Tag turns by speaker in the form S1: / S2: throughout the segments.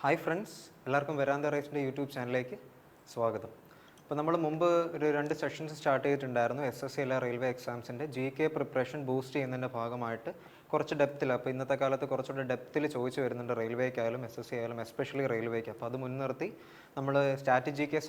S1: Hi friends, എല്ലാവർക്കും വരാന്ത റൈസിൻ്റെ YouTube ചാനലിലേക്ക് സ്വാഗതം. അപ്പോൾ നമ്മൾ മുമ്പ് ഒരു 2 സെഷൻസ് സ്റ്റാർട്ട് ചെയ്തിട്ടുണ്ടായിരുന്നു. SSC എല്ലാ റെയിൽവേ എക്സാംസിൻ്റെ GK പ്രിപ്പറേഷൻ ബൂസ്റ്റ് ചെയ്യുന്നതിൻ്റെ ഭാഗമായിട്ട് കുറച്ച് ഡെപ്തിൽ, അപ്പോൾ ഇന്നത്തെ കാലത്ത് കുറച്ചുകൂടെ ഡെപ്തിൽ ചോദിച്ചു വരുന്നുണ്ട് റെയിൽവേക്കായാലും SSC ആയാലും, എസ്പെഷ്യലി റെയിൽവേക്ക്. അപ്പോൾ അത് മുൻനിർത്തി നമ്മൾ സ്ട്രാറ്റജിക്ക്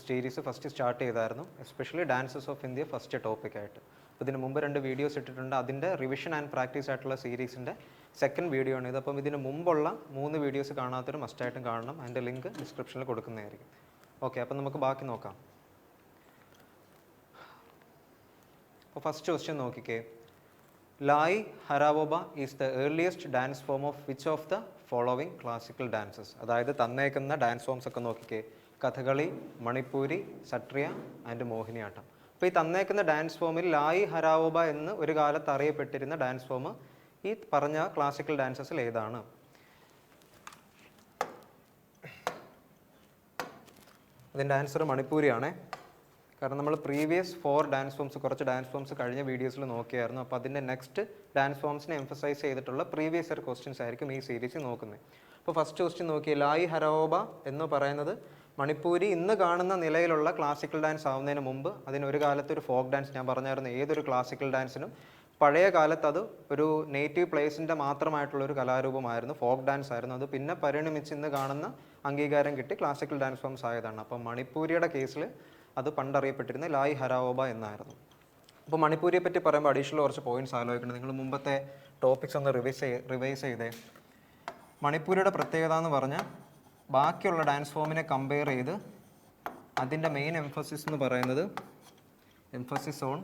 S1: സീരീസ് ഫസ്റ്റ് സ്റ്റാർട്ട് ചെയ്തായിരുന്നു, especially dances of India first ടോപ്പിക്കായിട്ട്. അപ്പോൾ ഇതിന് മുമ്പ് 2 വീഡിയോസ് ഇട്ടിട്ടുണ്ട്. അതിൻ്റെ റിവിഷൻ ആൻഡ് പ്രാക്ടീസ് ആയിട്ടുള്ള സീരീസിൻ്റെ സെക്കൻഡ് വീഡിയോ ആണ് ഇത്. അപ്പം ഇതിന് മുമ്പുള്ള 3 വീഡിയോസ് കാണാത്തൊരു മസ്റ്റായിട്ടും കാണണം. അതിൻ്റെ ലിങ്ക് ഡിസ്ക്രിപ്ഷനിൽ കൊടുക്കുന്നതായിരിക്കും. ഓക്കെ, അപ്പം നമുക്ക് ബാക്കി നോക്കാം. അപ്പോൾ ഫസ്റ്റ് ക്വസ്റ്റ്യൻ നോക്കിക്കേ. Lai Haraoba is the earliest dance form of which of the following classical dances? അതായത് തന്നേക്കുന്ന ഡാൻസ് ഫോംസ് ഒക്കെ നോക്കിക്കേ. കഥകളി, മണിപ്പൂരി, സട്രിയ ആൻഡ് മോഹിനിയാട്ടം. അപ്പോൾ ഈ തന്നേക്കുന്ന ഡാൻസ് ഫോമിൽ ലായ് ഹരാവോബ എന്ന് ഒരു കാലത്ത് അറിയപ്പെട്ടിരുന്ന ഡാൻസ് ഫോം ഈ പറഞ്ഞ ക്ലാസിക്കൽ ഡാൻസസിൽ ഏതാണ്? അതിൻ്റെ ആൻസർ മണിപ്പൂരിയാണ്. കാരണം നമ്മൾ പ്രീവിയസ് 4 ഡാൻസ് ഫോംസ്, കുറച്ച് ഡാൻസ് ഫോംസ് കഴിഞ്ഞ വീഡിയോസിൽ നോക്കിയായിരുന്നു. അപ്പോൾ അതിൻ്റെ നെക്സ്റ്റ് ഡാൻസ് ഫോംസിനെ എംഫസൈസ് ചെയ്തിട്ടുള്ള പ്രീവിയസ് ഇയർ ക്വസ്റ്റ്യൻസ് ആയിരിക്കും ഈ സീരീസിൽ നോക്കുന്നത്. അപ്പോൾ ഫസ്റ്റ് ക്വസ്റ്റ്യൻ നോക്കിയാൽ ലായ് ഹരാവോബ എന്ന് പറയുന്നത് മണിപ്പൂരി ഇന്ന് കാണുന്ന നിലയിലുള്ള ക്ലാസിക്കൽ ഡാൻസ് ആവുന്നതിന് മുമ്പ് അതിനൊരു കാലത്ത് ഒരു ഫോക്ക് ഡാൻസ്, ഞാൻ പറഞ്ഞായിരുന്നു ഏതൊരു ക്ലാസിക്കൽ ഡാൻസിനും പഴയ കാലത്ത് അത് ഒരു നേറ്റീവ് പ്ലേസിൻ്റെ മാത്രമായിട്ടുള്ളൊരു കലാരൂപമായിരുന്നു, ഫോക്ക് ഡാൻസ് ആയിരുന്നു. അത് പിന്നെ പരിണമിച്ച് ഇന്ന് കാണുന്ന അംഗീകാരം കിട്ടി ക്ലാസിക്കൽ ഡാൻസ് ഫോംസ് ആയതാണ്. അപ്പം മണിപ്പൂരിയുടെ കേസിൽ അത് പണ്ടറിയപ്പെട്ടിരുന്ന ലായ് ഹരാവോബ എന്നായിരുന്നു. അപ്പോൾ മണിപ്പൂരിയെ പറ്റി പറയുമ്പോൾ അഡീഷണൽ കുറച്ച് പോയിന്റ്സ് ആലോചിക്കണം. നിങ്ങൾ മുമ്പത്തെ ടോപ്പിക്സ് ഒന്ന് റിവൈസ് ചെയ്തേ. മണിപ്പൂരിയുടെ പ്രത്യേകത എന്ന് പറഞ്ഞാൽ ബാക്കിയുള്ള ഡാൻസ് ഫോമിനെ കമ്പയർ ചെയ്ത് അതിൻ്റെ മെയിൻ എംഫസിസ് എന്ന് പറയുന്നത് emphasis on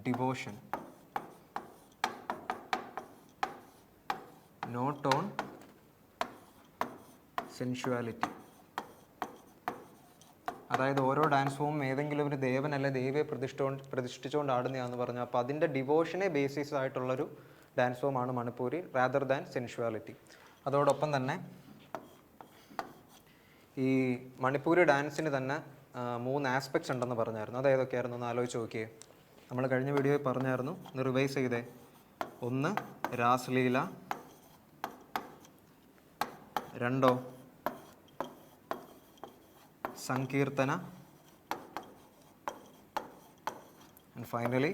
S1: devotion, not on sensuality. അതായത് ഓരോ ഡാൻസ് ഫോമും ഏതെങ്കിലും ഒരു ദേവൻ അല്ലെ ദേവിയെ പ്രതിഷ്ഠിച്ചുകൊണ്ട് ആടുന്നതാണെന്ന് പറഞ്ഞു. അപ്പോൾ അതിൻ്റെ ഡിവോഷനെ ബേസിസ് ആയിട്ടുള്ളൊരു ഡാൻസ് ഫോമാണ് മണിപ്പൂരി, റാദർ ദാൻ സെൻഷ്വാലിറ്റി. അതോടൊപ്പം തന്നെ ഈ മണിപ്പൂരി ഡാൻസിന് തന്നെ 3 ആസ്പെക്ട്സ് ഉണ്ടെന്ന് പറഞ്ഞായിരുന്നു. അത് ഏതൊക്കെയായിരുന്നു ഒന്ന് ആലോചിച്ച് നോക്കിയേ. നമ്മൾ കഴിഞ്ഞ വീഡിയോയിൽ പറഞ്ഞായിരുന്നു, ഒന്ന് റിവൈസ് ചെയ്തേ. 1 രാസ്ലീല, 2 സങ്കീർത്തന, ആൻഡ് ഫൈനലി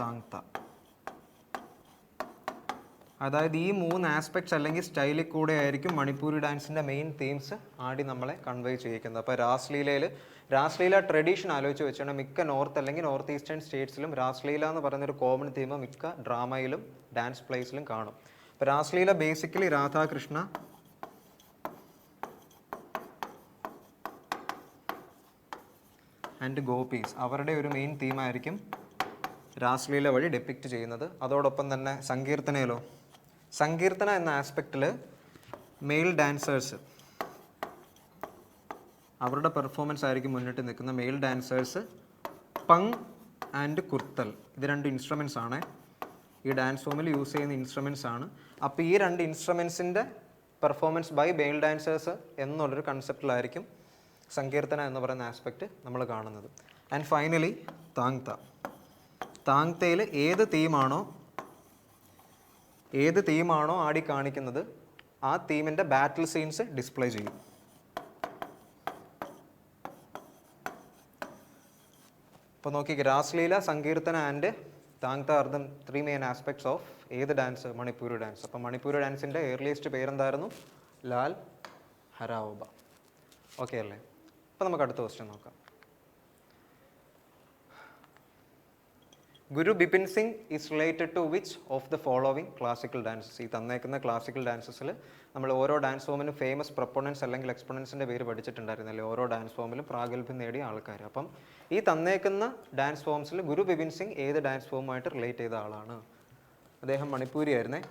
S1: താങ്ത. അതായത് ഈ 3 ആസ്പെക്ട്സ് അല്ലെങ്കിൽ സ്റ്റൈലിൽ കൂടെ ആയിരിക്കും മണിപ്പൂരി ഡാൻസിൻ്റെ മെയിൻ തീംസ് ആടി നമ്മളെ കൺവേ ചെയ്യിക്കുന്നത്. അപ്പോൾ രാസ്ലീല ട്രഡീഷൻ ആലോചിച്ച് വെച്ചാണ് മിക്ക നോർത്ത് അല്ലെങ്കിൽ നോർത്ത് ഈസ്റ്റേൺ സ്റ്റേറ്റ്സിലും രാസ്ലീല എന്ന് പറയുന്നൊരു കോമൺ തീം മിക്ക ഡ്രാമയിലും ഡാൻസ് പ്ലേസിലും കാണും. അപ്പോൾ രാസ്ലീല ബേസിക്കലി രാധാകൃഷ്ണ ആൻഡ് ഗോപീസ് അവരുടെ ഒരു മെയിൻ തീമായിരിക്കും രാസ്ലീല വഴി ഡെപ്പിക്റ്റ് ചെയ്യുന്നത്. അതോടൊപ്പം തന്നെ സങ്കീർത്തന എന്ന ആസ്പെക്റ്റിൽ മെയിൽ ഡാൻസേഴ്സ്, അവരുടെ പെർഫോമൻസ് ആയിരിക്കും മുന്നിട്ട് നിൽക്കുന്ന മെയിൽ ഡാൻസേഴ്സ്. പങ് ആൻഡ് കുർത്തൽ, ഇത് 2 ഇൻസ്ട്രുമെൻറ്റ്സ് ആണ് ഈ ഡാൻസ് ഫോമിൽ യൂസ് ചെയ്യുന്ന ഇൻസ്ട്രുമെൻറ്റ്സ് ആണ്. അപ്പോൾ ഈ 2 ഇൻസ്ട്രുമെൻറ്റ്സിൻ്റെ പെർഫോമൻസ് ബൈ മെയിൽ ഡാൻസേഴ്സ് എന്നുള്ളൊരു കൺസെപ്റ്റിലായിരിക്കും സങ്കീർത്തന എന്ന് പറയുന്ന ആസ്പെക്റ്റ് നമ്മൾ കാണുന്നത്. ആൻഡ് ഫൈനലി താങ്തയിൽ ഏത് തീമാണോ ആടി കാണിക്കുന്നത് ആ തീമിൻ്റെ ബാറ്റിൽ സീൻസ് ഡിസ്പ്ലേ ചെയ്യും. അപ്പോൾ നോക്കി, Raslila, Sankirtana and Thangta are the 3 main aspects of ഏത് ഡാൻസ്? മണിപ്പൂരി ഡാൻസ്. അപ്പോൾ മണിപ്പൂരി ഡാൻസിൻ്റെ ഏർലിയസ്റ്റ് പേരെന്തായിരുന്നു? ലാൽ ഹരാവോബ. ഓക്കെ അല്ലേ? അപ്പോൾ നമുക്ക് അടുത്ത ക്വസ്റ്റ്യൻ നോക്കാം. Guru Bipin Singh is related to which of the following classical dances? ഈ തന്നേക്കുന്ന ക്ലാസിക്കൽ ഡാൻസസിൽ നമ്മൾ ഓരോ ഡാൻസ് ഫോമിനും ഫേമസ് പ്രൊപ്പണൻസ് അല്ലെങ്കിൽ എക്സ്പൊണൻസിൻ്റെ പേര് പഠിച്ചിട്ടുണ്ടായിരുന്നല്ലേ, ഓരോ ഡാൻസ് ഫോമിലും പ്രാഗൽഭ്യം നേടിയ ആൾക്കാർ. അപ്പം ഈ തന്നേക്കുന്ന ഡാൻസ് ഫോംസിൽ ഗുരു ബിപിൻ സിംഗ് ഏത് ഡാൻസ് ഫോമുമായിട്ട് റിലേറ്റ് ചെയ്ത ആളാണ്? അദ്ദേഹം മണിപ്പൂരി ആയിരുന്നേ.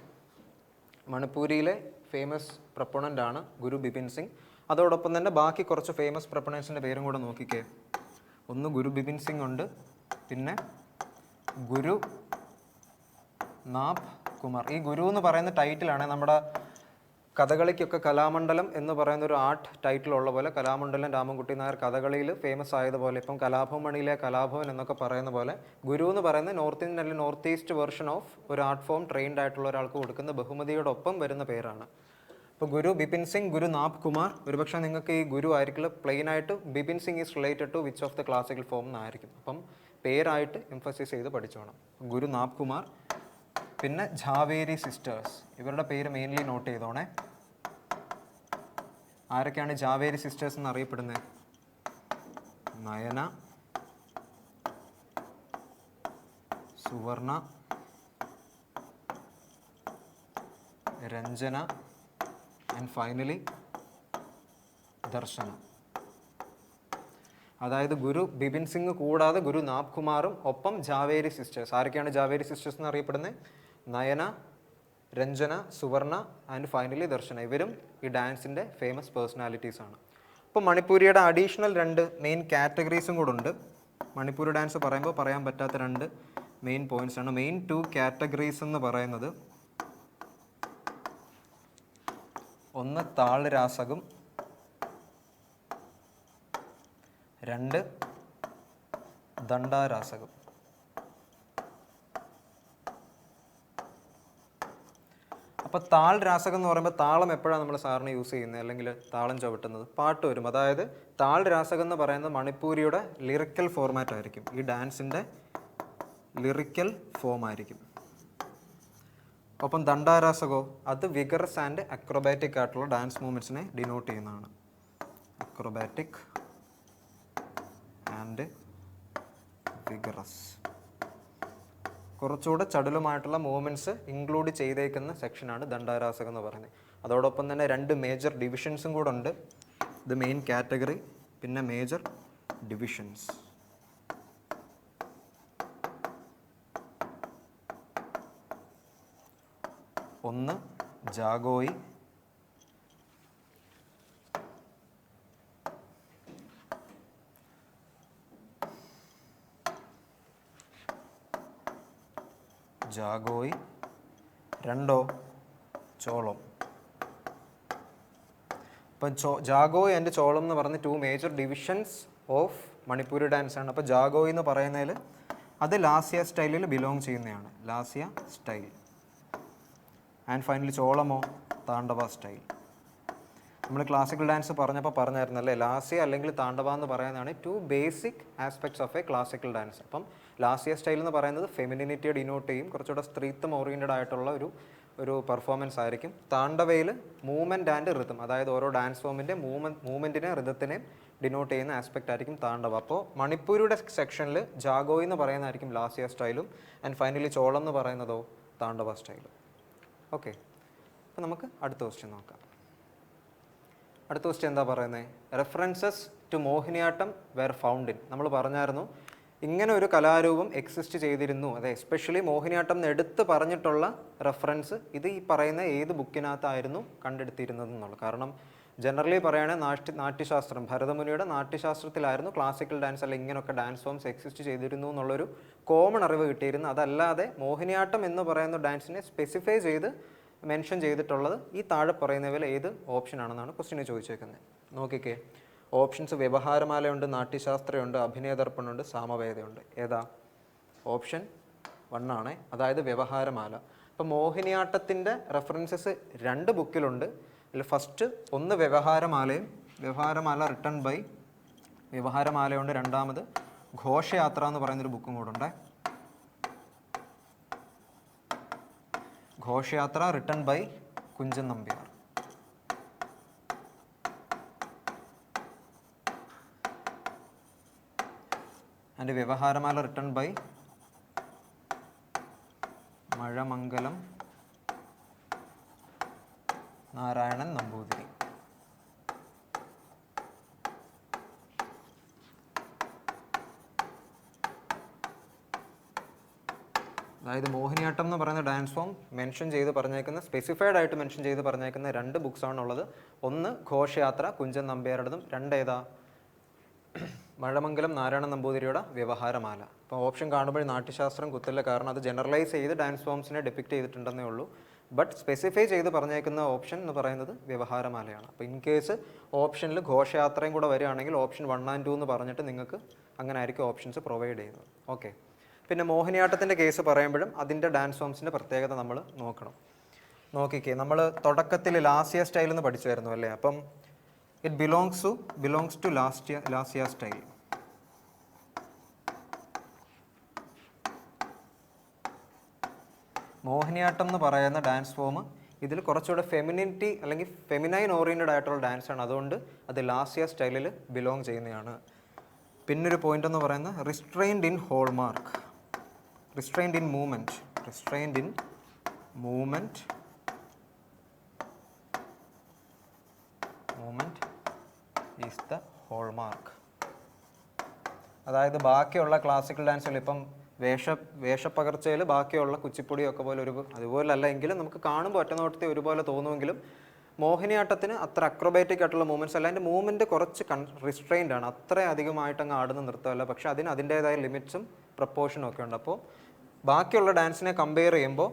S1: മണിപ്പൂരിയിലെ ഫേമസ് പ്രൊപ്പണൻ്റ് ആണ് ഗുരു ബിപിൻ സിംഗ്. അതോടൊപ്പം തന്നെ ബാക്കി കുറച്ച് ഫേമസ് പ്രൊപ്പണൻസിൻ്റെ പേരും കൂടെ നോക്കിക്കേ. ഒന്ന് ഗുരു ബിപിൻ സിംഗ് ഉണ്ട്, പിന്നെ ഗുരു നാഭ് കുമാർ. ഈ ഗുരു എന്ന് പറയുന്ന ടൈറ്റിലാണ് നമ്മുടെ കഥകളിക്കൊക്കെ കലാമണ്ഡലം എന്ന് പറയുന്ന ഒരു ആർട്ട് ടൈറ്റിലുള്ള പോലെ കലാമണ്ഡലം രാമൻകുട്ടി നായർ കഥകളിയിൽ ഫേമസ് ആയതുപോലെ ഇപ്പം കലാഭവൻ കലാഭവൻ എന്നൊക്കെ പറയുന്ന പോലെ ഗുരു എന്ന് പറയുന്ന നോർത്ത് ഇന്ത്യൻ അല്ലെങ്കിൽ നോർത്ത് ഈസ്റ്റ് വെർഷൻ ഓഫ് ഒരു ആർട്ട് ഫോം ട്രെയിൻഡ് ആയിട്ടുള്ള ഒരാൾക്ക് കൊടുക്കുന്ന ബഹുമതിയോടൊപ്പം വരുന്ന പേരാണ്. ഇപ്പോൾ ഗുരു ബിപിൻ സിംഗ്, ഗുരു നാബ് കുമാർ. ഒരുപക്ഷെ നിങ്ങൾക്ക് ഈ ഗുരു ആയിരിക്കില്ല, പ്ലെയിൻ ആയിട്ട് Bipin Singh is related to which of the classical form എന്നായിരിക്കും. അപ്പം പേരായിട്ട് എംഫസൈസ് ചെയ്ത് പഠിച്ചു വേണം. ഗുരു നാബ് കുമാർ. പിന്നെ ഝാവേരി സിസ്റ്റേഴ്സ്, ഇവരുടെ പേര് മെയിൻലി നോട്ട് ചെയ്തോണേ. ആരൊക്കെയാണ് ഝാവേരി സിസ്റ്റേഴ്സ് എന്നറിയപ്പെടുന്നത്? നയന, സുവർണ, രഞ്ജന ആൻഡ് ഫൈനലി ദർശന. അതായത് ഗുരു ബിപിൻ സിംഗ് കൂടാതെ ഗുരു നാബ് കുമാറും ഒപ്പം ഝാവേരി സിസ്റ്റേഴ്സ്. ആരൊക്കെയാണ് ഝാവേരി സിസ്റ്റേഴ്സ് എന്നറിയപ്പെടുന്നത്? നയന, രഞ്ജന, സുവർണ ആൻഡ് ഫൈനലി ദർശന. ഇവരും ഈ ഡാൻസിൻ്റെ ഫേമസ് പേഴ്സണാലിറ്റീസ് ആണ്. അപ്പോൾ മണിപ്പൂരിയുടെ അഡീഷണൽ 2 മെയിൻ കാറ്റഗറീസും കൂടെ ഉണ്ട്. മണിപ്പൂരി ഡാൻസ് പറയുമ്പോൾ പറയാൻ പറ്റാത്ത 2 മെയിൻ പോയിന്റ്സ് ആണ്. മെയിൻ 2 കാറ്റഗറീസ് എന്ന് പറയുന്നത്, ഒന്ന് താള് രാസകം, 2 ദണ്ഡാരാസകം. അപ്പോൾ താൾ രാസകം എന്ന് പറയുമ്പോൾ താളം എപ്പോഴാണ് നമ്മൾ സാറിന് യൂസ് ചെയ്യുന്നത് അല്ലെങ്കിൽ താളം ചവിട്ടുന്നത്? പാട്ട് വരും. അതായത് താൾ രാസകം എന്ന് പറയുന്നത് മണിപ്പൂരിയുടെ ലിറിക്കൽ ഫോർമാറ്റ് ആയിരിക്കും. ഈ ഡാൻസിൻ്റെ ലിറിക്കൽ ഫോം ആയിരിക്കും. ഒപ്പം ദണ്ഡാരാസകോ, അത് വിഗറസ് ആൻഡ് അക്രോബാറ്റിക് ആയിട്ടുള്ള ഡാൻസ് മൂവ്മെൻറ്റ്സിനെ ഡിനോട്ട് ചെയ്യുന്നതാണ്. Acrobatic and vigorous. കുറച്ചുകൂടെ ചടുലമായിട്ടുള്ള മൂവ്മെൻറ്റ്സ് ഇൻക്ലൂഡ് ചെയ്തേക്കുന്ന സെക്ഷനാണ് ദണ്ഡാരാസകം എന്ന് പറയുന്നത്. അതോടൊപ്പം തന്നെ 2 മേജർ ഡിവിഷൻസും കൂടെ ഉണ്ട്. ഇത് മെയിൻ കാറ്റഗറി, പിന്നെ മേജർ ഡിവിഷൻസ്. ഒന്ന് ജാഗോയി, ജാഗോയി. 2 ചോളം. ഇപ്പം ജാഗോയി ആൻഡ് ചോളം എന്ന് പറഞ്ഞ് 2 major divisions of Manipuri dance ആണ്. അപ്പോൾ ജാഗോയി എന്ന് പറയുന്നതിൽ അത് ലാസ്യ സ്റ്റൈലിൽ ബിലോങ് ചെയ്യുന്നതാണ്, ലാസ്യ സ്റ്റൈൽ. ആൻഡ് ഫൈനലി ചോളമോ, താണ്ഡവ സ്റ്റൈൽ. നമ്മൾ ക്ലാസിക്കൽ ഡാൻസ് പറഞ്ഞപ്പോൾ പറഞ്ഞായിരുന്നല്ലേ, ലാസ്യ അല്ലെങ്കിൽ താണ്ഡവ എന്ന് പറയുന്നതാണ് 2 basic aspects of a classical dance. അപ്പം ലാസ്യ സ്റ്റൈൽ എന്ന് പറയുന്നത് ഫെമിനിനിറ്റിയെ ഡിനോട്ട് ചെയ്യും, കുറച്ചുകൂടെ സ്ത്രീത്വം ഓറിയൻറ്റഡ് ആയിട്ടുള്ള ഒരു പെർഫോമൻസ് ആയിരിക്കും. താണ്ഡവയിൽ മൂവ്മെൻറ്റ് ആൻഡ് റിതം, അതായത് ഓരോ ഡാൻസ് ഫോമിൻ്റെ മൂവ്മെൻറ്റിനെ റിതത്തിനെ ഡിനോട്ട് ചെയ്യുന്ന ആസ്പെക്റ്റ് ആയിരിക്കും താണ്ഡവ. അപ്പോൾ മണിപ്പൂരിയുടെ സെക്ഷനിൽ ജാഗോയി എന്ന് പറയുന്നതായിരിക്കും ലാസ്യ സ്റ്റൈലും ആൻഡ് ഫൈനലി ചോളം എന്ന് പറയുന്നതോ താണ്ഡവ സ്റ്റൈലും. ഓക്കെ, അപ്പോൾ നമുക്ക് അടുത്ത ക്വസ്റ്റ്യൻ നോക്കാം. അടുത്ത ക്വസ്റ്റ്യൻ എന്താ പറയുന്നത്? References to Mohiniyattam were found in. നമ്മൾ പറഞ്ഞായിരുന്നു ഇങ്ങനെ ഒരു കലാരൂപം എക്സിസ്റ്റ് ചെയ്തിരുന്നു, അത് എസ്പെഷ്യലി മോഹിനിയാട്ടം എന്ന് എടുത്ത് പറഞ്ഞിട്ടുള്ള റെഫറൻസ് ഇത് ഈ പറയുന്ന ഏത് ബുക്കിനകത്തായിരുന്നു കണ്ടെടുത്തിരുന്നത് എന്നുള്ളത്. കാരണം ജനറലി പറയുകയാണെങ്കിൽ നാട്യശാസ്ത്രം, ഭരതമുനിയുടെ നാട്യശാസ്ത്രത്തിലായിരുന്നു ക്ലാസിക്കൽ ഡാൻസ് അല്ലെങ്കിൽ ഇങ്ങനെയൊക്കെ ഡാൻസ് ഫോംസ് എക്സിസ്റ്റ് ചെയ്തിരുന്നു എന്നുള്ളൊരു കോമൺ അറിവ് കിട്ടിയിരുന്നു. അതല്ലാതെ മോഹിനിയാട്ടം എന്ന് പറയുന്ന ഡാൻസിനെ സ്പെസിഫൈ ചെയ്ത് മെൻഷൻ ചെയ്തിട്ടുള്ളത് ഈ താഴെ പറയുന്നവയിൽ ഏത് ഓപ്ഷൻ ആണെന്നാണ് ക്വസ്റ്റ്യന് ചോദിച്ചേക്കുന്നത്. നോക്കിക്കേ, ഓപ്ഷൻസ് വ്യവഹാരമാലയുണ്ട്, നാട്യശാസ്ത്രമുണ്ട്, അഭിനയദർപ്പണമുണ്ട്, സാമവേദയുണ്ട്. ഏതാ? ഓപ്ഷൻ 1 ആണ്, അതായത് വ്യവഹാരമാല. അപ്പോൾ മോഹിനിയാട്ടത്തിൻ്റെ റെഫറൻസസ് 2 ബുക്കിലുണ്ട്. അതിൽ ഫസ്റ്റ് ഒന്ന് വ്യവഹാരമാലയും, വ്യവഹാരമാല റിട്ടൺ ബൈ വ്യവഹാരമാലയുണ്ട്. രണ്ടാമത് ഘോഷയാത്ര എന്ന് പറയുന്നൊരു ബുക്കും കൂടെ ഉണ്ട്. Ghoshayatra written by Kunchan Nambiar. And Vyavaharamala written by Mazhamangalam Narayanan Namboothiri. അതായത് മോഹിനിയാട്ടം എന്ന് പറയുന്ന ഡാൻസ് ഫോം മെൻഷൻ ചെയ്ത് പറഞ്ഞേക്കുന്ന, സ്പെസിഫൈഡ് ആയിട്ട് മെൻഷൻ ചെയ്ത് പറഞ്ഞേക്കുന്ന 2 ബുക്സാണുള്ളത്. ഒന്ന് ഘോഷയാത്ര കുഞ്ചൻ നമ്പ്യാരുടേതും, 2 ഏതാ? മഴമംഗലം നാരായണ നമ്പൂതിരിയുടെ വ്യവഹാരമാല. അപ്പോൾ ഓപ്ഷൻ കാണുമ്പോൾ നാട്യശാസ്ത്രം കുത്തില്ല, കാരണം അത് ജനറലൈസ് ചെയ്ത് ഡാൻസ് ഫോംസിനെ ഡെപ്പിക്റ്റ് ചെയ്തിട്ടുണ്ടെന്നേ ഉള്ളൂ. ബട്ട് സ്പെസിഫൈ ചെയ്ത് പറഞ്ഞേക്കുന്ന ഓപ്ഷൻ എന്ന് പറയുന്നത് വ്യവഹാരമാലയാണ്. അപ്പോൾ ഇൻ കേസ് ഓപ്ഷനിൽ ഘോഷയാത്രയും കൂടെ വരികയാണെങ്കിൽ ഓപ്ഷൻ 1 and 2 എന്ന് പറഞ്ഞിട്ട് നിങ്ങൾക്ക് അങ്ങനെ ആയിരിക്കും ഓപ്ഷൻസ് പ്രൊവൈഡ് ചെയ്യുന്നത്. ഓക്കെ, പിന്നെ മോഹിനിയാട്ടത്തിൻ്റെ കേസ് പറയുമ്പോഴും അതിൻ്റെ ഡാൻസ് ഫോംസിൻ്റെ പ്രത്യേകത നമ്മൾ നോക്കണം. നോക്കിക്കേ, നമ്മൾ തുടക്കത്തിൽ ലാസ്യ സ്റ്റൈൽ എന്ന് പഠിച്ചായിരുന്നു അല്ലേ? അപ്പം it belongs to Lasya style. Mohiniyattam എന്ന് പറയുന്ന ഡാൻസ് ഫോം ഇതിൽ കുറച്ചുകൂടെ ഫെമിനിറ്റി അല്ലെങ്കിൽ ഫെമിനൈൻ ഓറിയൻറ്റഡ് ആയിട്ടുള്ള ഡാൻസാണ്, അതുകൊണ്ട് അത് ലാസ്യ സ്റ്റൈലിൽ ബിലോങ് ചെയ്യുന്നതാണ്. പിന്നൊരു പോയിന്റ് എന്ന് പറയുന്നത് restrained in hallmark, restrained in movement is the hallmark. അതായത് ബാക്കിയുള്ള ക്ലാസിക്കൽ ഡാൻസുകൾ ഇപ്പം വേഷപ്പകർച്ചയിൽ ബാക്കിയുള്ള കുച്ചിപ്പുടിയൊക്കെ പോലെ അതുപോലല്ല എങ്കിലും നമുക്ക് കാണുമ്പോൾ ഒറ്റനോട്ടത്തിൽ ഒരുപോലെ തോന്നുമെങ്കിലും മോഹിനിയാട്ടത്തിന് അത്ര അക്രോബാറ്റിക് ആയിട്ടുള്ള മൂവ്മെൻറ്റ്സ് അല്ല. അതിൻ്റെ മൂവ്മെൻറ്റ് കുറച്ച് റിസ്ട്രെയിൻഡ് ആണ്, അത്ര അധികമായിട്ട് അങ്ങ് ആടുന്ന നൃത്തമല്ല. പക്ഷേ അതിന് അതിൻ്റേതായ ലിമിറ്റ്സും പ്രപ്പോർഷനും ഒക്കെ ഉണ്ട്. അപ്പോൾ ബാക്കിയുള്ള ഡാൻസിനെ കമ്പയർ ചെയ്യുമ്പോൾ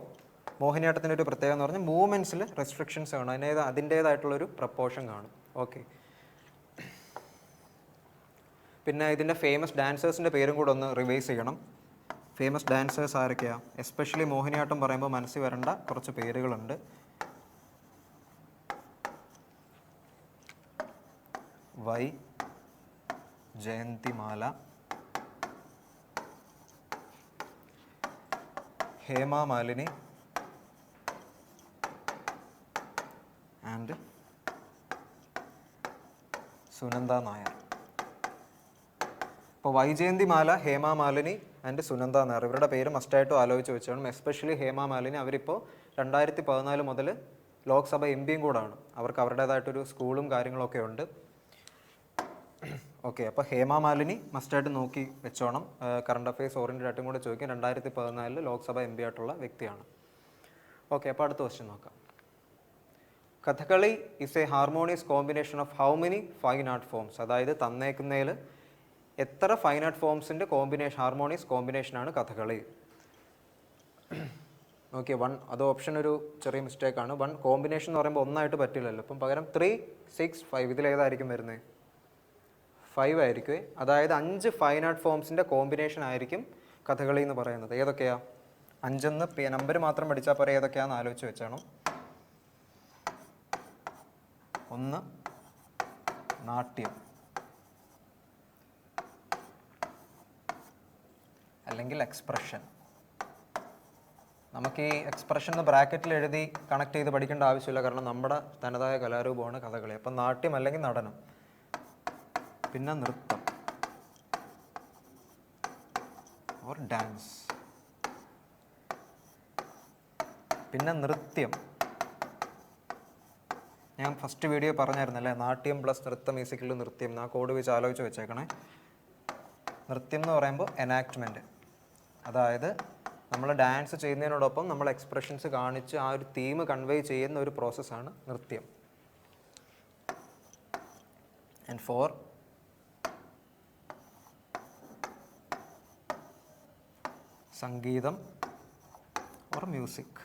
S1: മോഹിനിയാട്ടത്തിൻ്റെ ഒരു പ്രത്യേകത എന്ന് പറഞ്ഞാൽ മൂവ്മെൻറ്റ്സിൽ റെസ്ട്രിക്ഷൻസ് കാണും, അതിൻ്റേതായിട്ടുള്ളൊരു പ്രപ്പോർഷൻ കാണും. ഓക്കെ, പിന്നെ ഇതിൻ്റെ ഫേമസ് ഡാൻസേഴ്സിൻ്റെ പേരും കൂടെ ഒന്ന് റിവൈസ് ചെയ്യണം. ഫേമസ് ഡാൻസേഴ്സ് ആരൊക്കെയാണ്? എസ്പെഷ്യലി മോഹിനിയാട്ടം പറയുമ്പോൾ മനസ്സിൽ വരേണ്ട കുറച്ച് പേരുകളുണ്ട്. Vyjayanthimala, Hema Malini and Sunanda Nair. ഇപ്പോൾ വൈജയന്തിമാല, ഹേമ മാലിനി ആൻഡ് സുനന്ദ നായർ, ഇവരുടെ പേര് മസ്റ്റായിട്ടും ആലോചിച്ച് വെച്ചോണം. എസ്പെഷ്യലി ഹേമ മാലിനി, അവരിപ്പോൾ 2014 മുതൽ ലോക്സഭ MP കൂടാണ്. അവർക്ക് അവരുടേതായിട്ടൊരു സ്കൂളും കാര്യങ്ങളൊക്കെ ഉണ്ട്. ഓക്കെ, അപ്പോൾ ഹേമ മാലിനി മസ്റ്റായിട്ട് നോക്കി വെച്ചോണം. കറണ്ട് അഫയേഴ്സ് ഓറിയൻറ്റഡ് ആയിട്ടും കൂടെ ചോദിക്കും. 2014 ലോക്സഭ MP ആയിട്ടുള്ള വ്യക്തിയാണ്. ഓക്കെ, അപ്പോൾ അടുത്ത ക്വസ്റ്റ്യൻ നോക്കാം. Kathakali is A harmonious combination of how many fine art forms? അതായത് തന്നേക്കുന്നതിൽ എത്ര ഫൈൻ ആർട്ട് ഫോംസിൻ്റെ ഹാർമോണിയസ് കോമ്പിനേഷനാണ് കഥകളി? ഓക്കെ, 1 അത് ഓപ്ഷൻ ഒരു ചെറിയ മിസ്റ്റേക്കാണ്. 1 കോമ്പിനേഷൻ എന്ന് പറയുമ്പോൾ ഒന്നായിട്ട് പറ്റില്ലല്ലോ. അപ്പം പകരം 3, 6, 5 ഇതിലേതായിരിക്കും വരുന്നത്? 5 ആയിരിക്കും. അതായത് 5 ഫൈൻ ആർട്ട് ഫോംസിൻ്റെ കോമ്പിനേഷൻ ആയിരിക്കും കഥകളി എന്ന് പറയുന്നത്. ഏതൊക്കെയാ? 5 നമ്പർ മാത്രം പഠിച്ചാൽ പോരെ, ഏതൊക്കെയാണെന്ന് ആലോചിച്ച് വെച്ചാണ്. 1 നാട്യം, അല്ലെങ്കിൽ എക്സ്പ്രഷൻ. നമുക്ക് ഈ എക്സ്പ്രഷൻ ബ്രാക്കറ്റിൽ എഴുതി കണക്ട് ചെയ്ത് പഠിക്കേണ്ട ആവശ്യമില്ല, കാരണം നമ്മുടെ തനതായ കലാരൂപമാണ് കഥകളി. അപ്പം നാട്യം അല്ലെങ്കിൽ നടനം. പിന്നെ നൃത്തം ഓർ ഡാൻസ്. പിന്നെ നൃത്യം, ഞാൻ ഫസ്റ്റ് വീഡിയോ പറഞ്ഞായിരുന്നല്ലേ, നാട്യം പ്ലസ് നൃത്തം ഈസിക്കൽ നൃത്യം. ആ കോഡ് വെച്ച് ആലോചിച്ച് വെച്ചേക്കണേ. നൃത്യം എന്ന് പറയുമ്പോൾ എനാക്ട്മെൻറ്റ്, അതായത് നമ്മൾ ഡാൻസ് ചെയ്യുന്നതിനോടൊപ്പം നമ്മൾ എക്സ്പ്രഷൻസ് കാണിച്ച് ആ ഒരു തീം കൺവേ ചെയ്യുന്ന ഒരു പ്രോസസ്സാണ് നൃത്യം. ആൻഡ് 4 സംഗീതം or music.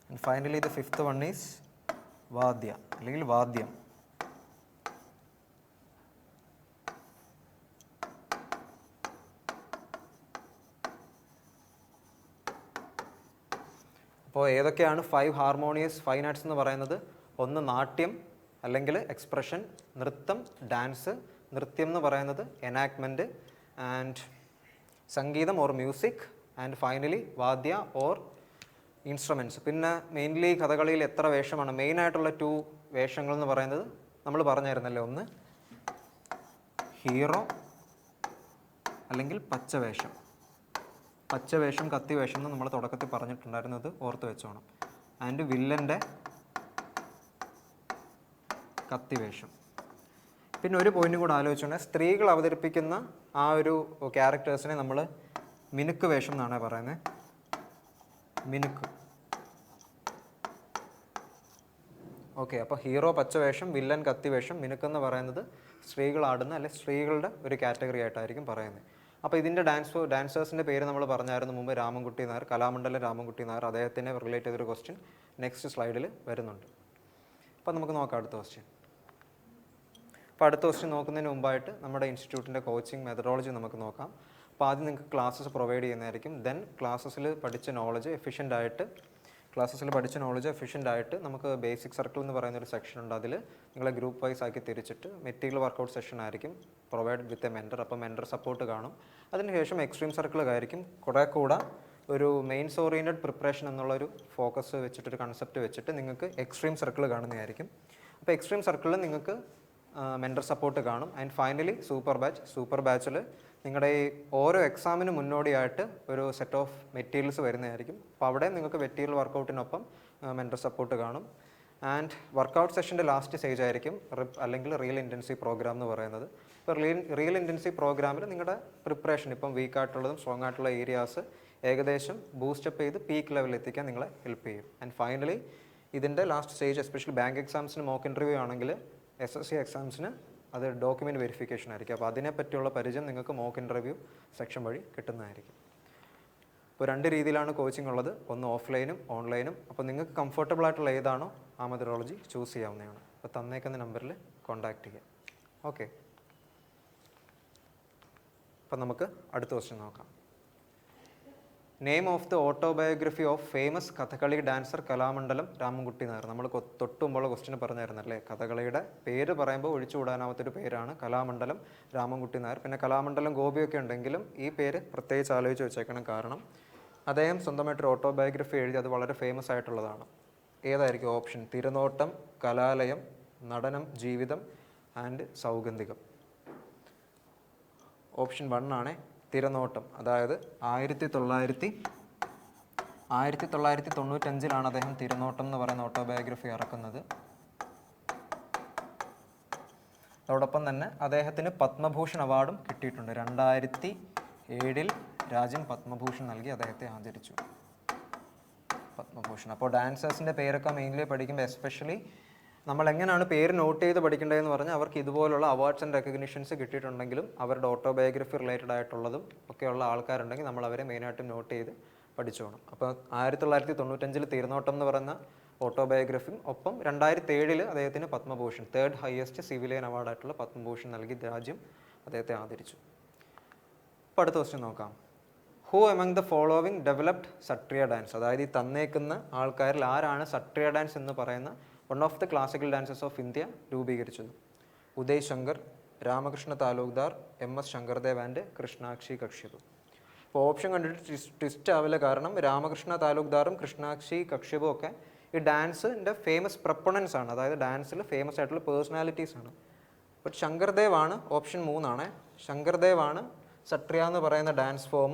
S1: And finally the 5th one is വാദ്യ അല്ലെങ്കിൽ വാദ്യം. അപ്പോൾ ഏതൊക്കെയാണ് 5 ഹാർമോണിയസ് ഫൈൻ ആർട്സ് എന്ന് പറയുന്നത്? 1 നാട്യം അല്ലെങ്കിൽ എക്സ്പ്രഷൻ, നൃത്തം ഡാൻസ്, നൃത്യം എന്ന് പറയുന്നത് എനാക്ട്മെൻറ്റ്, ആൻഡ് സംഗീതം ഓർ മ്യൂസിക്, ആൻഡ് ഫൈനലി വാദ്യ ഓർ ഇൻസ്ട്രുമെൻറ്റ്സ്. പിന്നെ മെയിൻലി കഥകളിയിൽ എത്ര വേഷമാണ്? മെയിനായിട്ടുള്ള 2 വേഷങ്ങൾ എന്ന് പറയുന്നത് നമ്മൾ പറഞ്ഞായിരുന്നല്ലേ, 1 ഹീറോ അല്ലെങ്കിൽ പച്ചവേഷം. പച്ചവേഷം കത്തിവേഷം എന്ന് നമ്മൾ തുടക്കത്തിൽ പറഞ്ഞിട്ടുണ്ടായിരുന്നത് ഓർത്ത് വെച്ചോണം. ആൻഡ് വില്ലൻ്റെ കത്തിവേഷം. പിന്നെ ഒരു പോയിന്റും കൂടെ ആലോചിച്ചോണേ, സ്ത്രീകൾ അവതരിപ്പിക്കുന്ന ആ ഒരു ക്യാരക്ടേഴ്സിനെ നമ്മൾ മിനുക്ക് വേഷം എന്നാണ് പറയുന്നത്. മിനുക്ക്. ഓക്കെ, അപ്പോൾ ഹീറോ പച്ചവേഷം, വില്ലൻ കത്തിവേഷം, മിനുക്കെന്ന് പറയുന്നത് സ്ത്രീകളാടുന്ന അല്ലെങ്കിൽ സ്ത്രീകളുടെ ഒരു കാറ്റഗറി ആയിട്ടായിരിക്കും പറയുന്നത്. അപ്പോൾ ഇതിൻ്റെ ഡാൻസേഴ്സിൻ്റെ പേര് നമ്മൾ പറഞ്ഞായിരുന്നു മുമ്പ്, രാമൻകുട്ടി നായർ, കലാമണ്ഡലം രാമൻകുട്ടി നായർ. അദ്ദേഹത്തിനെ റിലേറ്റ് ചെയ്തൊരു ക്വസ്റ്റ്യൻ നെക്സ്റ്റ് സ്ലൈഡിൽ വരുന്നുണ്ട്. അപ്പോൾ നമുക്ക് നോക്കാം അടുത്ത ക്വസ്റ്റ്യൻ. അപ്പോൾ അടുത്ത ക്വസ്റ്റ്യൻ നോക്കുന്നതിന് മുമ്പായിട്ട് നമ്മുടെ ഇൻസ്റ്റിറ്റ്യൂട്ടിൻ്റെ കോച്ചിങ് മെത്തഡോളജി നമുക്ക് നോക്കാം. അപ്പോൾ ആദ്യം നിങ്ങൾക്ക് ക്ലാസ്സസ് പ്രൊവൈഡ് ചെയ്യുന്നതായിരിക്കും. ദെൻ ക്ലാസ്സസിൽ പഠിച്ച നോളജ് എഫിഷ്യൻ്റ് ആയിട്ട് ക്ലാസ്സസിൽ പഠിച്ച നോളജ് എഫിഷ്യൻ്റ് ആയിട്ട് നമുക്ക് ബേസിക് സർക്കിൾ എന്ന് പറയുന്ന ഒരു സെക്ഷൻ ഉണ്ട്. അതിൽ നിങ്ങളെ ഗ്രൂപ്പ് വൈസ് ആക്കി തിരിച്ചിട്ട് മെറ്റീരിയൽ വർക്കൗട്ട് സെഷൻ ആയിരിക്കും പ്രൊവൈഡ് വിത്ത് എ മെൻറ്റർ. അപ്പോൾ മെൻറ്റർ സപ്പോർട്ട് കാണും. അതിനുശേഷം എക്സ്ട്രീം സർക്കിൾ ആയിരിക്കും കുറേ കൂടെ ഒരു മെയിൻസ് ഓറിയൻറ്റഡ് പ്രിപ്പറേഷൻ എന്നുള്ളൊരു ഫോക്കസ് വെച്ചിട്ടൊരു കൺസെപ്റ്റ് വെച്ചിട്ട് നിങ്ങൾക്ക് എക്സ്ട്രീം സർക്കിൾ കാണുന്നതായിരിക്കും. അപ്പോൾ എക്സ്ട്രീം സർക്കിളിൽ നിങ്ങൾക്ക് മെൻറ്റർ സപ്പോർട്ട് കാണും. ആൻഡ് ഫൈനലി സൂപ്പർ ബാച്ചിൽ നിങ്ങളുടെ ഈ ഓരോ എക്സാമിന് മുന്നോടിയായിട്ട് ഒരു സെറ്റ് ഓഫ് മെറ്റീരിയൽസ് വരുന്നതായിരിക്കും. അപ്പോൾ അവിടെ നിങ്ങൾക്ക് മെറ്റീരിയൽ വർക്കൗട്ടിനൊപ്പം മെൻറ്റർ സപ്പോർട്ട് കാണും. ആൻഡ് വർക്കൗട്ട് സെഷൻ്റെ ലാസ്റ്റ് സ്റ്റേജ് ആയിരിക്കും അല്ലെങ്കിൽ റിയൽ ഇൻറ്റൻസീവ് പ്രോഗ്രാം എന്ന് പറയുന്നത്. ഇപ്പോൾ റിയൽ ഇൻറ്റൻസീവ് പ്രോഗ്രാമിൽ നിങ്ങളുടെ പ്രിപ്പറേഷൻ ഇപ്പം വീക്ക് ആയിട്ടുള്ളതും സ്ട്രോങ് ആയിട്ടുള്ള ഏരിയാസ് ഏകദേശം ബൂസ്റ്റപ്പ് ചെയ്ത് പീക്ക് ലെവലിൽ എത്തിക്കാൻ നിങ്ങളെ ഹെൽപ്പ് ചെയ്യും. ആൻഡ് ഫൈനലി ഇതിൻ്റെ ലാസ്റ്റ് സ്റ്റേജ് എസ്പെഷ്യലി ബാങ്ക് എക്സാംസിന് മോക്ക് ഇൻ്റർവ്യൂ ആണെങ്കിൽ SSC എക്സാംസിന് അത് ഡോക്യുമെൻ്റ് വെരിഫിക്കേഷൻ ആയിരിക്കും. അപ്പോൾ അതിനെപ്പറ്റിയുള്ള പരിചയം നിങ്ങൾക്ക് മോക്ക് ഇൻ്റർവ്യൂ സെക്ഷൻ വഴി കിട്ടുന്നതായിരിക്കും. ഇപ്പോൾ 2 രീതിയിലാണ് കോച്ചിങ് ഉള്ളത്, ഒന്ന് ഓഫ്ലൈനും ഓൺലൈനും. അപ്പോൾ നിങ്ങൾക്ക് കംഫർട്ടബിൾ ആയിട്ടുള്ള ഏതാണോ ആ മെത്തഡോളജി ചൂസ് ചെയ്യാവുന്നതാണ്. അപ്പോൾ തന്നേക്കുന്ന നമ്പറിൽ കോൺടാക്റ്റ് ചെയ്യാം. ഓക്കെ, അപ്പം നമുക്ക് അടുത്ത ക്വസ്റ്റ്യൻ നോക്കാം. Name of the autobiography of famous Kathakali dancer Kalamandalam Ramankutty Nair. നമ്മൾ തൊട്ടുമുമ്പുള്ള ക്വസ്റ്റ്യൻ പറഞ്ഞായിരുന്നല്ലേ, കഥകളിയുടെ പേര് പറയുമ്പോൾ ഒഴിച്ചുകൂടാനാവാത്തൊരു പേരാണ് കലാമണ്ഡലം രാമൻകുട്ടി നായർ. പിന്നെ കലാമണ്ഡലം ഗോപിയൊക്കെ ഉണ്ടെങ്കിലും ഈ പേര് പ്രത്യേകിച്ച് ആലോചിച്ച് വെച്ചേക്കണം. കാരണം അദ്ദേഹം സ്വന്തമായിട്ടൊരു ഓട്ടോബയോഗ്രഫി എഴുതി, അത് വളരെ ഫേമസ് ആയിട്ടുള്ളതാണ്. ഏതായിരിക്കും ഓപ്ഷൻ? തിരുനോട്ടം, കലാലയം, നടനം, ജീവിതം ആൻഡ് സൗഗന്ധികം. ഓപ്ഷൻ 1 ആണ് തിരനോട്ടം. അതായത് 1995 അദ്ദേഹം തിരനോട്ടം എന്ന് പറയുന്ന ഓട്ടോബയോഗ്രഫി ഇറക്കുന്നത്. അതോടൊപ്പം തന്നെ അദ്ദേഹത്തിന് പത്മഭൂഷൺ അവാർഡും കിട്ടിയിട്ടുണ്ട്. 2007 രാജ്യം പത്മഭൂഷൺ നൽകി അദ്ദേഹത്തെ ആദരിച്ചു. പത്മഭൂഷൺ. അപ്പോൾ ഡാൻസേഴ്സിൻ്റെ പേരൊക്കെ മെയിൻലി പഠിക്കുമ്പോൾ എസ്പെഷ്യലി നമ്മൾ എങ്ങനെയാണ് പേര് നോട്ട് ചെയ്ത് പഠിക്കേണ്ടതെന്ന് പറഞ്ഞാൽ അവർക്ക് ഇതുപോലുള്ള അവാർഡ്സ് ആൻഡ് റെക്കഗ്നിഷൻസ് കിട്ടിയിട്ടുണ്ടെങ്കിലും അവരുടെ ഓട്ടോബയോഗ്രഫി റിലേറ്റഡ് ആയിട്ടുള്ളതും ഒക്കെയുള്ള ആൾക്കാരുണ്ടെങ്കിൽ നമ്മൾ അവരെ മെയിനായിട്ടും നോട്ട് ചെയ്ത് പഠിച്ചു പോകണം. അപ്പോൾ 1995 തിരുനോട്ടം എന്ന് പറയുന്ന ഓട്ടോബയോഗ്രഫിയും ഒപ്പം 2007 അദ്ദേഹത്തിന് പത്മഭൂഷൺ, 3rd ഹയസ്റ്റ് സിവിലിയൻ അവാർഡായിട്ടുള്ള പത്മഭൂഷൺ നൽകി രാജ്യം അദ്ദേഹത്തെ ആദരിച്ചു. അപ്പോൾ അടുത്ത ക്വസ്റ്റ്യൻ നോക്കാം. Who among the following developed Sattriya dance? അതായത് ഈ തന്നേക്കുന്ന ആൾക്കാരിൽ ആരാണ് സട്രിയ ഡാൻസ് എന്ന് പറയുന്ന one of the classical dances of India രൂപീകരിച്ചത്? Uday Shankar, Ramakrishna Talukdar, MS Sankardev and Krishnakshi Kashyap. അപ്പോൾ ഓപ്ഷൻ കണ്ടിട്ട് ട്വിസ്റ്റ് ആവില്ല. കാരണം രാമകൃഷ്ണ താലൂക്ദാറും കൃഷ്ണാക്ഷി കക്ഷ്യപും ഒക്കെ ഈ ഡാൻസിൻ്റെ ഫേമസ് പ്രൊപ്പണൻസ് ആണ്. അതായത് ഡാൻസിൽ ഫേമസ് ആയിട്ടുള്ള പേഴ്സണാലിറ്റീസ് ആണ്. ബട്ട് ശങ്കർദേവ് ആണ്, ഓപ്ഷൻ 3 ആണ്. ശങ്കർദേവ് ആണ് സട്രിയ എന്ന് പറയുന്ന ഡാൻസ് ഫോം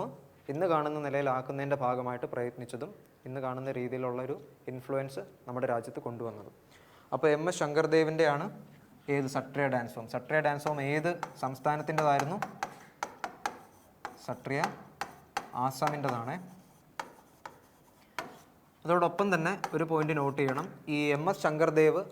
S1: ഇന്ന് കാണുന്ന നിലയിലാക്കുന്നതിൻ്റെ ഭാഗമായിട്ട് പ്രയത്നിച്ചതും ഇന്ന് കാണുന്ന രീതിയിലുള്ളൊരു ഇൻഫ്ലുവൻസ് നമ്മുടെ രാജ്യത്ത് കൊണ്ടുവന്നതും. അപ്പോൾ MS ശങ്കർദേവിൻ്റെ ആണ് ഏത് സട്രിയ ഡാൻസ് ഫോം. സട്രിയ ഡാൻസ് ഫോം ഏത് സംസ്ഥാനത്തിൻ്റെതായിരുന്നു? സട്രിയ ആസാമിൻ്റെതാണ്. അതോടൊപ്പം തന്നെ ഒരു പോയിന്റ് നോട്ട് ചെയ്യണം. ഈ MS ശങ്കർദേവ്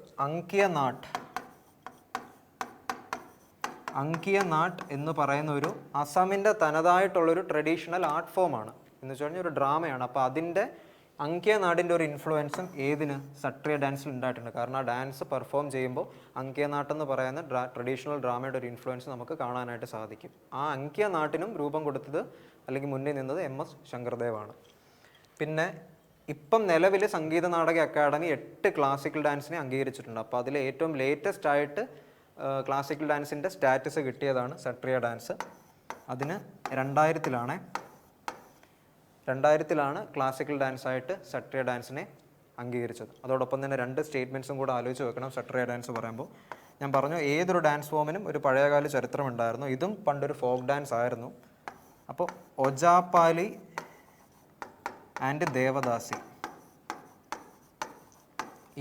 S1: അങ്കിയ നാട്ട് എന്ന് പറയുന്ന ഒരു അസമിൻ്റെ തനതായിട്ടുള്ളൊരു ട്രഡീഷണൽ ആർട്ട് ഫോമാണ്. എന്ന് വെച്ച് കഴിഞ്ഞാൽ ഒരു ഡ്രാമയാണ്. അപ്പോൾ അതിൻ്റെ അങ്കിയ നാടിൻ്റെ ഒരു ഇൻഫ്ലുവൻസും ഏതിന്? സട്രിയ ഡാൻസിൽ ഉണ്ടായിട്ടുണ്ട്. കാരണം ആ ഡാൻസ് പെർഫോം ചെയ്യുമ്പോൾ അങ്കിയ നാട്ട് എന്ന് പറയുന്ന ട്രഡീഷണൽ ഡ്രാമയുടെ ഒരു ഇൻഫ്ലുവൻസ് നമുക്ക് കാണാനായിട്ട് സാധിക്കും. ആ അങ്കിയ നാട്ടിനും രൂപം കൊടുത്തത് അല്ലെങ്കിൽ മുന്നിൽ നിന്നത് MS ശങ്കർദേവ് ആണ്. പിന്നെ ഇപ്പം നിലവിൽ സംഗീത നാടക അക്കാദമി 8 ക്ലാസിക്കൽ ഡാൻസിനെ അംഗീകരിച്ചിട്ടുണ്ട്. അപ്പോൾ അതിൽ ഏറ്റവും ലേറ്റസ്റ്റ് ആയിട്ട് ക്ലാസിക്കൽ ഡാൻസിൻ്റെ സ്റ്റാറ്റസ് കിട്ടിയതാണ് സട്രിയ ഡാൻസ്. അതിന് 2000 ക്ലാസിക്കൽ ഡാൻസായിട്ട് സട്രിയ ഡാൻസിനെ അംഗീകരിച്ചത്. അതോടൊപ്പം തന്നെ 2 സ്റ്റേറ്റ്മെൻറ്റ്സും കൂടെ ആലോചിച്ച് വെക്കണം. സട്രിയ ഡാൻസ് പറയുമ്പോൾ ഞാൻ പറഞ്ഞു ഏതൊരു ഡാൻസ് ഫോമിനും ഒരു പഴയകാല ചരിത്രം ഉണ്ടായിരുന്നു. ഇതും പണ്ടൊരു ഫോക്ക് ഡാൻസ് ആയിരുന്നു. അപ്പോൾ ഒജാപ്പാലി ആൻഡ് ദേവദാസി,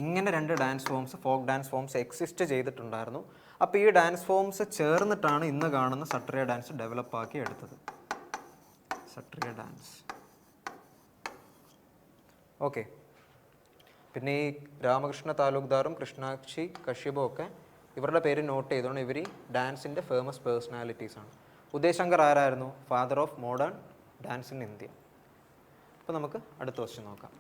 S1: ഇങ്ങനെ 2 dance forms, folk dance forms exist ചെയ്തിട്ടുണ്ടായിരുന്നു. അപ്പോൾ ഈ ഡാൻസ് ഫോംസ് ചേർന്നിട്ടാണ് ഇന്ന് കാണുന്ന സട്രിയ ഡാൻസ് ഡെവലപ്പ് ആക്കി എടുത്തത്. സട്രിയ ഡാൻസ്. ഓക്കെ. പിന്നെ ഈ രാമകൃഷ്ണ താലൂക്ദാറും കൃഷ്ണാക്ഷി കശ്യപും ഒക്കെ ഇവരുടെ പേര് നോട്ട് ചെയ്തോണ്ട് ഇവർ ഈ ഡാൻസിൻ്റെ ഫേമസ് പേഴ്സണാലിറ്റീസ് ആണ്. ഉദയ് ശങ്കർ ആരായിരുന്നു? Father of modern dance in India. അപ്പോൾ നമുക്ക് അടുത്ത ക്വസ്റ്റ്യൻ നോക്കാം.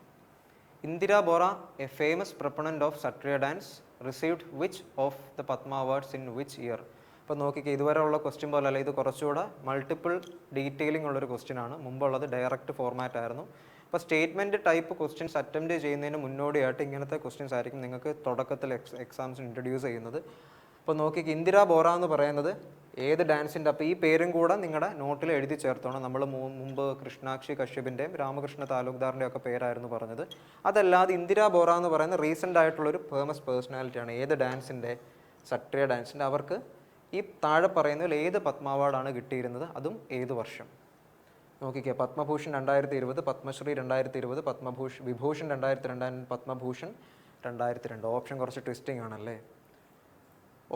S1: Indira Bora, a famous proponent of Sattriya dance, received which of the Padma awards in which year? അപ്പോൾ നോക്കിക്കേ, ഇതുവരെ ഉള്ള ക്വസ്റ്റ്യൻ പോലെ അല്ല, ഇത് കുറച്ചുകൂടെ മൾട്ടിപ്പിൾ ഡീറ്റെയിലിംഗ് ഉള്ളൊരു ക്വസ്റ്റ്യൻ ആണ്. മുമ്പുള്ളത് ഡയറക്റ്റ് ഫോർമാറ്റ് ആയിരുന്നു. അപ്പോൾ സ്റ്റേറ്റ്മെൻറ്റ് ടൈപ്പ് ക്വസ്റ്റ്യൻസ് അറ്റംപ്റ്റ് ചെയ്യുന്നതിന് മുന്നോടിയായിട്ട് ഇങ്ങനത്തെ ക്വസ്റ്റ്യൻസ് ആയിരിക്കും നിങ്ങൾക്ക് തുടക്കത്തിൽ എക്സാംസിന് ഇൻട്രൊഡ്യൂസ് ചെയ്യുന്നത്. അപ്പോൾ നോക്കിക്ക്, ഇന്ദിരാ ബോറ എന്ന് പറയുന്നത് ഏത് ഡാൻസിൻ്റെ, അപ്പോൾ ഈ പേരും കൂടെ നിങ്ങളുടെ നോട്ടിൽ എഴുതി ചേർത്തോണം. നമ്മൾ മുമ്പ് കൃഷ്ണാക്ഷി കശ്യപിൻ്റെയും രാമകൃഷ്ണ താലൂക്ദാറിൻ്റെയും ഒക്കെ പേരായിരുന്നു പറഞ്ഞത്. അതല്ലാതെ ഇന്ദിരാ ബോറ എന്ന് പറയുന്ന റീസെൻ്റ് ആയിട്ടുള്ളൊരു ഫേമസ് പേഴ്സണാലിറ്റിയാണ്. ഏത് ഡാൻസിൻ്റെ? സട്രിയ ഡാൻസിൻ്റെ. അവർക്ക് ഈ താഴെ പറയുന്നതിൽ ഏത് പത്മ അവാർഡാണ് കിട്ടിയിരുന്നത്, അതും ഏത് വർഷം? നോക്കിക്കുക, പത്മഭൂഷൺ 2020, പത്മശ്രീ 2020, വിഭൂഷൺ 2002, പത്മഭൂഷൺ 2002. ഓപ്ഷൻ കുറച്ച് ട്വിസ്റ്റിംഗ് ആണല്ലേ.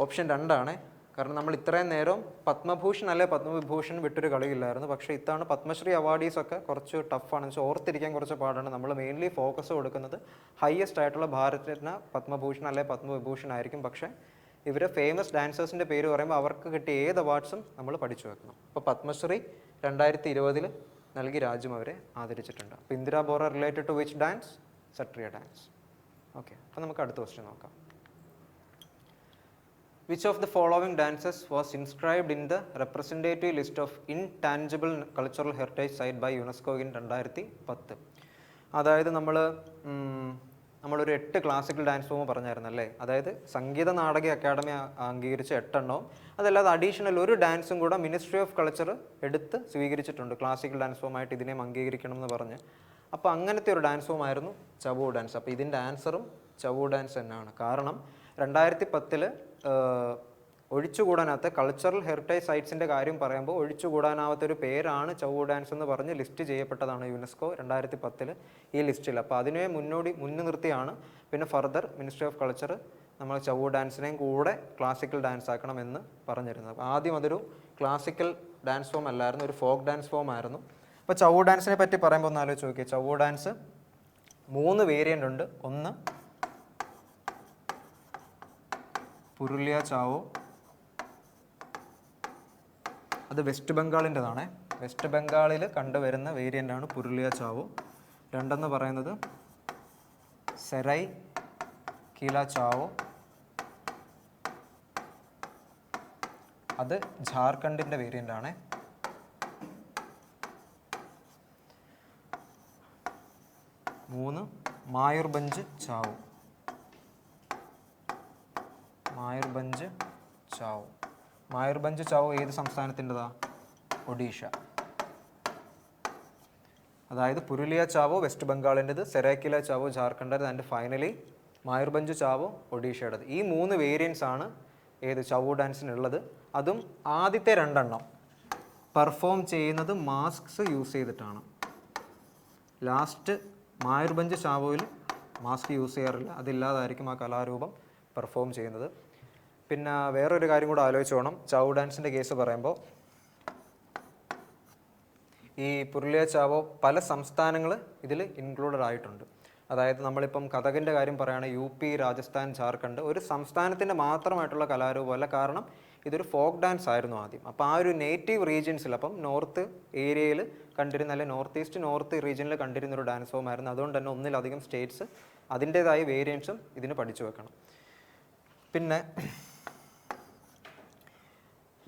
S1: ഓപ്ഷൻ 2 ആണ്. കാരണം നമ്മൾ ഇത്രയും നേരം പത്മഭൂഷൺ അല്ലെ പത്മവിഭൂഷൺ വിട്ടൊരു കളിയില്ലായിരുന്നു. പക്ഷേ ഇത്താണ് പത്മശ്രീ അവാർഡീസൊക്കെ കുറച്ച് ടഫാണ്, വെച്ചാൽ ഓർത്തിരിക്കാൻ കുറച്ച് പാടാണ്. നമ്മൾ മെയിൻലി ഫോക്കസ് കൊടുക്കുന്നത് ഹയസ്റ്റ് ആയിട്ടുള്ള ഭാരതരത്ന, പത്മഭൂഷൺ അല്ലെ പത്മവിഭൂഷൺ ആയിരിക്കും. പക്ഷേ ഇവർ ഫേമസ് ഡാൻസേഴ്സിൻ്റെ പേര് പറയുമ്പോൾ അവർക്ക് കിട്ടിയ ഏത് അവാർഡ്സും നമ്മൾ പഠിച്ചു വെക്കണം. അപ്പോൾ പത്മശ്രീ 2020 നൽകി രാജ്യം അവരെ ആദരിച്ചിട്ടുണ്ട്. അപ്പോൾ Indira Bora related to which dance? Sattriya dance. Okay, അപ്പോൾ നമുക്ക് അടുത്ത ക്വസ്റ്റ്യൻ നോക്കാം. Which of the following dances was inscribed in the representative list of intangible cultural heritage site by UNESCO in 2010? അതായത് നമ്മളൊരു 8 ക്ലാസിക്കൽ ഡാൻസ് ഫോം പറഞ്ഞായിരുന്നല്ലേ. അതായത് സംഗീത നാടക അക്കാദമി അംഗീകരിച്ച 8 എണ്ണവും അതല്ലാതെ അഡീഷണൽ ഒരു ഡാൻസും കൂടെ മിനിസ്ട്രി ഓഫ് കൾച്ചർ എടുത്ത് സ്വീകരിച്ചിട്ടുണ്ട്. ക്ലാസിക്കൽ ഡാൻസ് ഫോമായിട്ട് ഇതിനെയും അംഗീകരിക്കണം എന്ന് പറഞ്ഞ്. അപ്പോൾ അങ്ങനത്തെ ഒരു ഡാൻസ് ഫോം ആയിരുന്നു ചവു ഡാൻസ്. അപ്പോൾ ഇതിൻ്റെ ആൻസറും ചവു ഡാൻസ് തന്നെയാണ്. കാരണം 2010 ഒഴിച്ചുകൂടാനാത്ത കൾച്ചറൽ ഹെറിറ്റേജ് സൈറ്റ്സിൻ്റെ കാര്യം പറയുമ്പോൾ ഒഴിച്ചുകൂടാനാവാത്തൊരു പേരാണ് ചവു ഡാൻസ് എന്ന് പറഞ്ഞ് ലിസ്റ്റ് ചെയ്യപ്പെട്ടതാണ് യുനെസ്കോ 2010 ഈ ലിസ്റ്റിൽ. അപ്പോൾ അതിനെ മുന്നു നിർത്തിയാണ് പിന്നെ ഫർദർ മിനിസ്ട്രി ഓഫ് കൾച്ചർ നമ്മൾ ചവു ഡാൻസിനെയും കൂടെ ക്ലാസിക്കൽ ഡാൻസ് ആക്കണമെന്ന് പറഞ്ഞിരുന്നത്. അപ്പോൾ ആദ്യം അതൊരു ക്ലാസിക്കൽ ഡാൻസ് ഫോം അല്ലായിരുന്നു, ഒരു ഫോക്ക് ഡാൻസ് ഫോം ആയിരുന്നു. അപ്പോൾ ചവു ഡാൻസിനെ പറ്റി പറയുമ്പോൾ ഒന്ന് ആലോചിച്ച് നോക്കിയാൽ, ചവു ഡാൻസ് 3 വേരിയൻ്റ് ഉണ്ട്. ഒന്ന് പുരുലിയ ചാവോ, അത് വെസ്റ്റ് ബംഗാളിൻ്റെതാണ്. വെസ്റ്റ് ബംഗാളിൽ കണ്ടുവരുന്ന വേരിയൻ്റാണ് പുരുലിയ ചാവോ. 2 പറയുന്നത് സെറൈ കീല ചാവോ, അത് ജാർഖണ്ഡിൻ്റെ വേരിയൻ്റാണ്. 3 മായൂർഭഞ്ച് ചാവോ. മായൂർഭഞ്ച് ചാവോ ഏത് സംസ്ഥാനത്തിൻ്റെതാ? ഒഡീഷ. അതായത് പുരുലിയ ചാവോ വെസ്റ്റ് ബംഗാളിൻ്റെത്, സെറാക്കില ചാവോ ജാർഖണ്ഡ്, ആൻഡ് ഫൈനലി മായൂർഭഞ്ച് ചാവോ ഒഡീഷയുടേത്. ഈ 3 വേരിയൻസ് ആണ് ഏത് ചവു ഡാൻസിനുള്ളത്. അതും ആദ്യത്തെ 2 എണ്ണം പെർഫോം ചെയ്യുന്നത് മാസ്ക്സ് യൂസ് ചെയ്തിട്ടാണ്. ലാസ്റ്റ് മായൂർഭഞ്ച് ചാവോയിൽ മാസ്ക് യൂസ് ചെയ്യാറില്ല, അതില്ലാതായിരിക്കും ആ കലാരൂപം പെർഫോം ചെയ്യുന്നത്. പിന്നെ വേറൊരു കാര്യം കൂടെ ആലോചിച്ച് വേണം ചവു ഡാൻസിൻ്റെ കേസ് പറയുമ്പോൾ. ഈ പുരുലിയ ചാവോ പല സംസ്ഥാനങ്ങൾ ഇതിൽ ഇൻക്ലൂഡഡ് ആയിട്ടുണ്ട്. അതായത് നമ്മളിപ്പം കഥകിൻ്റെ കാര്യം പറയുകയാണെങ്കിൽ UP, രാജസ്ഥാൻ, ജാർഖണ്ഡ് ഒരു സംസ്ഥാനത്തിൻ്റെ മാത്രമായിട്ടുള്ള കലാരൂപമല്ല. കാരണം ഇതൊരു ഫോക്ക് ഡാൻസ് ആയിരുന്നു ആദ്യം. അപ്പോൾ ആ ഒരു നേറ്റീവ് റീജിയൻസിൽ, അപ്പം നോർത്ത് ഏരിയയിൽ കണ്ടിരുന്ന, അല്ലെങ്കിൽ നോർത്ത് ഈസ്റ്റ് നോർത്ത് റീജിയനിൽ കണ്ടിരുന്ന ഒരു ഡാൻസ് ഫോം ആയിരുന്നു. അതുകൊണ്ട് തന്നെ ഒന്നിലധികം സ്റ്റേറ്റ്സ് അതിൻ്റേതായ വേരിയൻസും ഇതിന് പഠിച്ചു വെക്കണം. പിന്നെ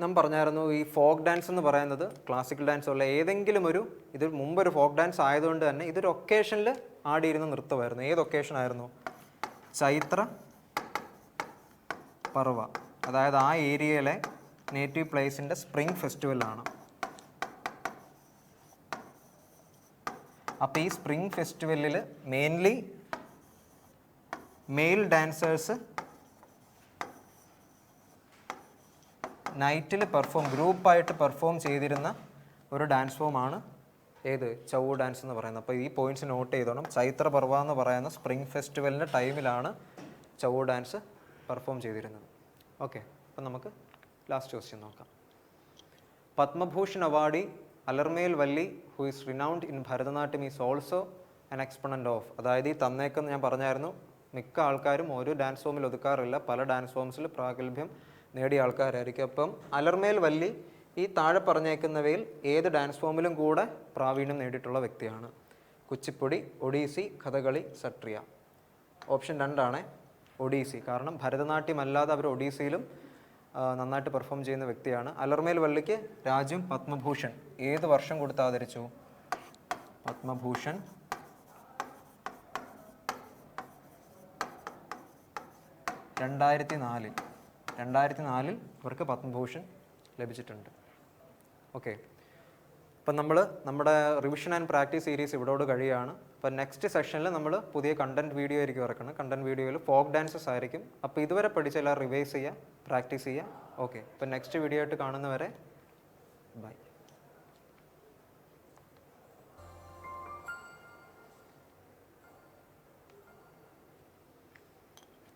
S1: നാം പറഞ്ഞായിരുന്നു ഈ ഫോക്ക് ഡാൻസ് എന്ന് പറയുന്നത് ക്ലാസിക്കൽ ഡാൻസ് ഉള്ള ഏതെങ്കിലും ഒരു, ഇത് മുമ്പൊരു ഫോക്ക് ഡാൻസ് ആയതുകൊണ്ട് തന്നെ ഇതൊരു ഒക്കേഷനിൽ ആടിയിരുന്ന നൃത്തമായിരുന്നു. ഏത് ഒക്കേഷൻ ആയിരുന്നു? ചൈത്ര പർവ. അതായത് ആ ഏരിയയിലെ നേറ്റീവ് പ്ലേസിൻ്റെ സ്പ്രിംഗ് ഫെസ്റ്റിവലാണ്. അപ്പോൾ ഈ സ്പ്രിംഗ് ഫെസ്റ്റിവലിൽ മെയിൻലി മെയിൽ ഡാൻസേഴ്സ് നൈറ്റിൽ ഗ്രൂപ്പായിട്ട് പെർഫോം ചെയ്തിരുന്ന ഒരു ഡാൻസ് ഫോമാണ് ഏത്? ചവു ഡാൻസ് എന്ന് പറയുന്നത്. അപ്പോൾ ഈ പോയിന്റ്സ് നോട്ട് ചെയ്തോണം. ചൈത്ര പർവ എന്ന് പറയുന്ന സ്പ്രിംഗ് ഫെസ്റ്റിവലിൻ്റെ ടൈമിലാണ് ചവു ഡാൻസ് പെർഫോം ചെയ്തിരുന്നത്. ഓക്കെ, അപ്പം നമുക്ക് ലാസ്റ്റ് ക്വസ്റ്റ്യൻ നോക്കാം. Padma Bhushan awardee Alarmel Valli who is renowned in Bharatanatyam is also an exponent of. അതായത് ഈ തന്നേക്കെന്ന് ഞാൻ പറഞ്ഞായിരുന്നു, മിക്ക ആൾക്കാരും ഒരു ഡാൻസ് ഫോമിൽ ഒതുക്കാറില്ല, പല ഡാൻസ് ഫോംസിൽ പ്രാഗൽഭ്യം നേടിയ ആൾക്കാരായിരിക്കും. അപ്പം അലർമേൽ വല്ലി ഈ താഴെ പറഞ്ഞേക്കുന്നവയിൽ ഏത് ഡാൻസ് ഫോമിലും കൂടെ പ്രാവീണ്യം നേടിയിട്ടുള്ള വ്യക്തിയാണ്? കുച്ചിപ്പുടി, ഒഡീസി, കഥകളി, സട്രിയ. ഓപ്ഷൻ 2 ആണ് ഒഡീസി. കാരണം ഭരതനാട്യം അല്ലാതെ അവർ ഒഡീസിയിലും നന്നായിട്ട് പെർഫോം ചെയ്യുന്ന വ്യക്തിയാണ്. അലർമേൽ വല്ലിക്ക് രാജ്യം പത്മഭൂഷൺ ഏത് വർഷം കൊടുത്ത് ആദരിച്ചു? പത്മഭൂഷൺ 2004 ഇവർക്ക് പത്മഭൂഷൺ ലഭിച്ചിട്ടുണ്ട്. ഓക്കെ, അപ്പം നമ്മൾ നമ്മുടെ റിവിഷൻ ആൻഡ് പ്രാക്ടീസ് സീരീസ് ഇവിടോട് കഴിയുകയാണ്. അപ്പോൾ നെക്സ്റ്റ് സെഷനിൽ നമ്മൾ പുതിയ കണ്ടന്റ് വീഡിയോ ആയിരിക്കും ഇറക്കുന്നത്. കണ്ടന്റ് വീഡിയോയിൽ ഫോക്ക് ഡാൻസസ് ആയിരിക്കും. അപ്പോൾ ഇതുവരെ പഠിച്ചെല്ലാം റിവൈസ് ചെയ്യുക, പ്രാക്ടീസ് ചെയ്യുക. ഓക്കെ, അപ്പോൾ നെക്സ്റ്റ് വീഡിയോ ആയിട്ട് കാണുന്നവരെ ബൈ.